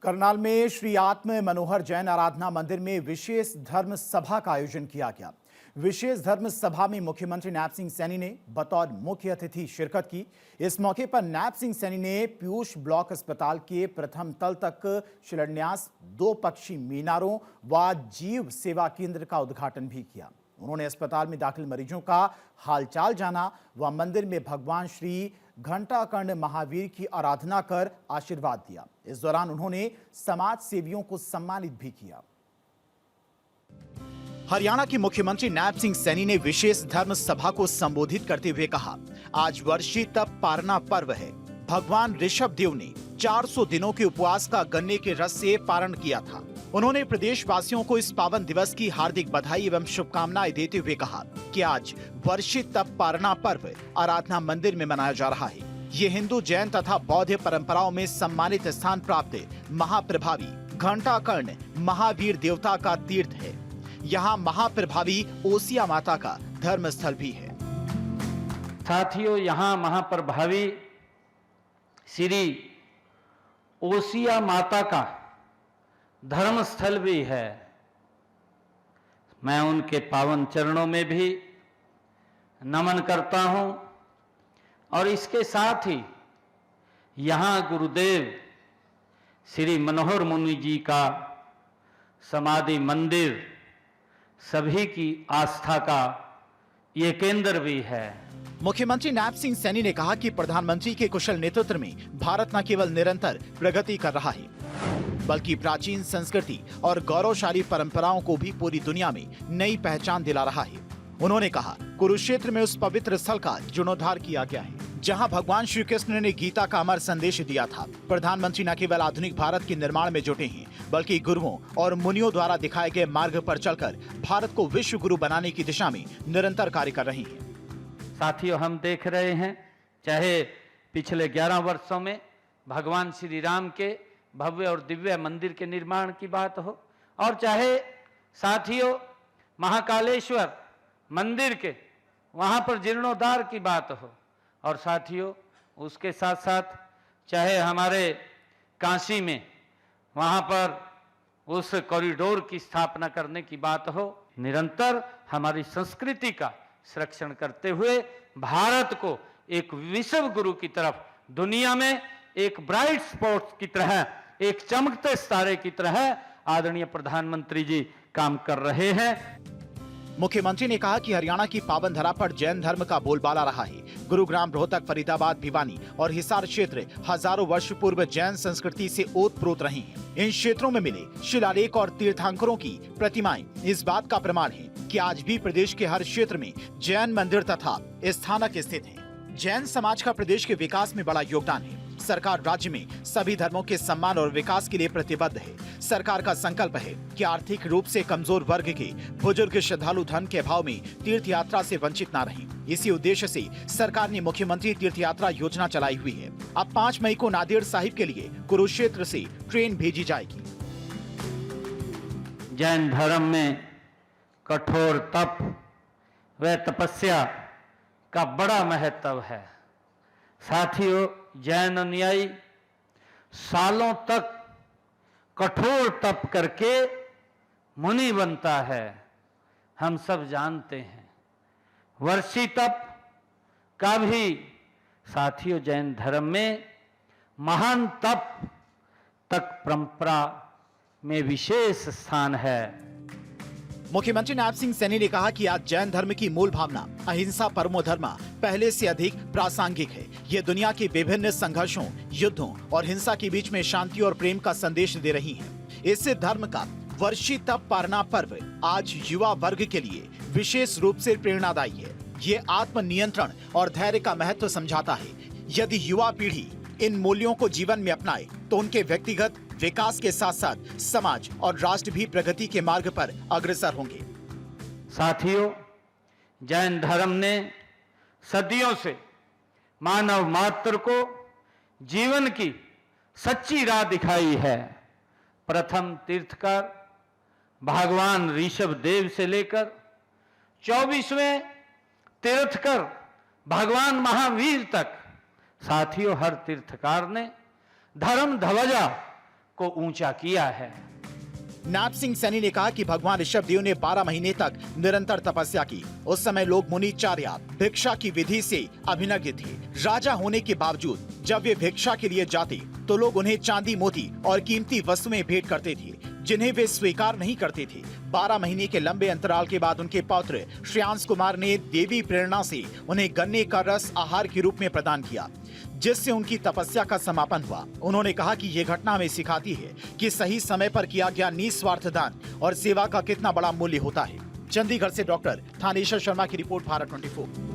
करनाल में श्री आत्म मनोहर जैन आराधना मंदिर में विशेष धर्म सभा का आयोजन किया गया। विशेष धर्म सभा में मुख्यमंत्री नैब सिंह सैनी ने बतौर मुख्य अतिथि शिरकत की। इस मौके पर नैब सिंह सैनी ने पीयूष ब्लॉक अस्पताल के प्रथम तल तक शिलान्यास, 2 पक्षी मीनारों व जीव सेवा केंद्र का उद्घाटन भी किया। उन्होंने अस्पताल में दाखिल मरीजों का हालचाल जाना व मंदिर में भगवान श्री घंटाकर्ण महावीर की आराधना कर आशीर्वाद दिया। इस दौरान उन्होंने समाज सेवियों को सम्मानित भी किया। हरियाणा के मुख्यमंत्री नैब सिंह सैनी ने विशेष धर्म सभा को संबोधित करते हुए कहा, आज वर्षी तप पारना पर्व है। भगवान ऋषभ देव ने 400 दिनों के उपवास का गन्ने के रस से पारण किया था। उन्होंने प्रदेशवासियों को इस पावन दिवस की हार्दिक बधाई एवं शुभकामनाएं देते हुए कहा कि आज वर्षी तप पारना पर्व आराधना मंदिर में मनाया जा रहा है। ये हिंदू, जैन तथा बौद्ध परंपराओं में सम्मानित स्थान प्राप्त महाप्रभावी घंटाकर्ण महावीर देवता का तीर्थ है। यहाँ महाप्रभावी ओसिया माता का धर्म स्थल भी है। साथियों, यहाँ महाप्रभावी श्री ओसिया माता का धर्म स्थल भी है। मैं उनके पावन चरणों में भी नमन करता हूं और इसके साथ ही यहाँ गुरुदेव श्री मनोहर मुनि जी का समाधि मंदिर सभी की आस्था का ये केंद्र भी है। मुख्यमंत्री नैब सिंह सैनी ने कहा कि प्रधानमंत्री के कुशल नेतृत्व में भारत न केवल निरंतर प्रगति कर रहा है, बल्कि प्राचीन संस्कृति और गौरवशाली परंपराओं को भी पूरी दुनिया में नई पहचान दिला रहा है। उन्होंने कहा, कुरुक्षेत्र में उस पवित्र स्थल का जीर्णोद्धार किया गया है जहां भगवान श्री कृष्ण ने गीता का अमर संदेश दिया था। प्रधानमंत्री न केवल आधुनिक भारत के निर्माण में जुटे हैं, बल्कि गुरुओं और मुनियों द्वारा दिखाए गए मार्ग पर चलकर भारत को विश्व गुरु बनाने की दिशा में निरंतर कार्य कर रहे हैं। साथियों, हम देख रहे हैं, चाहे पिछले 11 वर्षों में भगवान श्री राम के भव्य और दिव्य मंदिर के निर्माण की बात हो, और चाहे साथियों महाकालेश्वर मंदिर के वहां पर जीर्णोद्धार की बात हो, और साथियों उसके साथ साथ चाहे हमारे काशी में वहां पर उस कॉरिडोर की स्थापना करने की बात हो, निरंतर हमारी संस्कृति का संरक्षण करते हुए भारत को एक विश्व गुरु की तरफ, दुनिया में एक ब्राइट स्पॉट की तरह, एक चमकते सितारे की तरह आदरणीय प्रधानमंत्री जी काम कर रहे हैं। मुख्यमंत्री ने कहा कि हरियाणा की पावन धरा पर जैन धर्म का बोलबाला रहा है। गुरुग्राम, रोहतक, फरीदाबाद, भिवानी और हिसार क्षेत्र हजारों वर्ष पूर्व जैन संस्कृति से ओतप्रोत रहे हैं। इन क्षेत्रों में मिले शिलालेख और तीर्थंकरों की प्रतिमाएं इस बात का प्रमाण है कि आज भी प्रदेश के हर क्षेत्र में जैन मंदिर तथा स्थानक स्थित हैं। जैन समाज का प्रदेश के विकास में बड़ा योगदान है। सरकार राज्य में सभी धर्मों के सम्मान और विकास के लिए प्रतिबद्ध है। सरकार का संकल्प है कि आर्थिक रूप से कमजोर वर्ग के बुजुर्ग श्रद्धालु धन के अभाव में तीर्थ यात्रा से वंचित न रहें। इसी उद्देश्य से सरकार ने मुख्यमंत्री तीर्थ यात्रा योजना चलाई हुई है। अब 5 मई को नांदेड़ साहिब के लिए कुरुक्षेत्र से ट्रेन भेजी जाएगी। जैन धर्म में कठोर तप व तपस्या का बड़ा महत्व है। साथियों, जैन अनुयायी सालों तक कठोर तप करके मुनि बनता है। हम सब जानते हैं वर्षी तप का भी साथियों जैन धर्म में महान तप तक परंपरा में विशेष स्थान है। मुख्यमंत्री नैब सिंह सैनी ने कहा कि आज जैन धर्म की मूल भावना अहिंसा परमो धर्म पहले से अधिक प्रासंगिक है। ये दुनिया के विभिन्न संघर्षों, युद्धों और हिंसा के बीच में शांति और प्रेम का संदेश दे रही है। इस धर्म का वर्षी तप पारना पर्व आज युवा वर्ग के लिए विशेष रूप से प्रेरणादायी है। ये आत्मनियंत्रण और धैर्य का महत्व समझाता है। यदि युवा पीढ़ी इन मूल्यों को जीवन में अपनाए तो उनके व्यक्तिगत विकास के साथ साथ समाज और राष्ट्र भी प्रगति के मार्ग पर अग्रसर होंगे। साथियों, जैन धर्म ने सदियों से मानव मात्र को जीवन की सच्ची राह दिखाई है। प्रथम तीर्थकर भगवान ऋषभ देव से लेकर 24वें तीर्थकर भगवान महावीर तक, साथियों हर तीर्थकार ने धर्म ध्वजा को ऊंचा किया है। नाथ सिंह सैनी ने कहा कि भगवान ऋषभदेव ने 12 महीने तक निरंतर तपस्या की। उस समय लोग मुनिचार्य भिक्षा की विधि से अभिनज्ञ थे। राजा होने के बावजूद जब वे भिक्षा के लिए जाते तो लोग उन्हें चांदी, मोती और कीमती वस्तुएं भेंट करते थे, जिन्हें वे स्वीकार नहीं करते थे। 12 महीने के लंबे अंतराल के बाद उनके पौत्र श्रेयांश कुमार ने देवी प्रेरणा से उन्हें गन्ने का रस आहार के रूप में प्रदान किया, जिससे उनकी तपस्या का समापन हुआ। उन्होंने कहा कि यह घटना हमें सिखाती है कि सही समय पर किया गया निस्वार्थ दान और सेवा का कितना बड़ा मूल्य होता है। चंडीगढ़ से डॉक्टर थानेश्वर शर्मा की रिपोर्ट, भारत 24।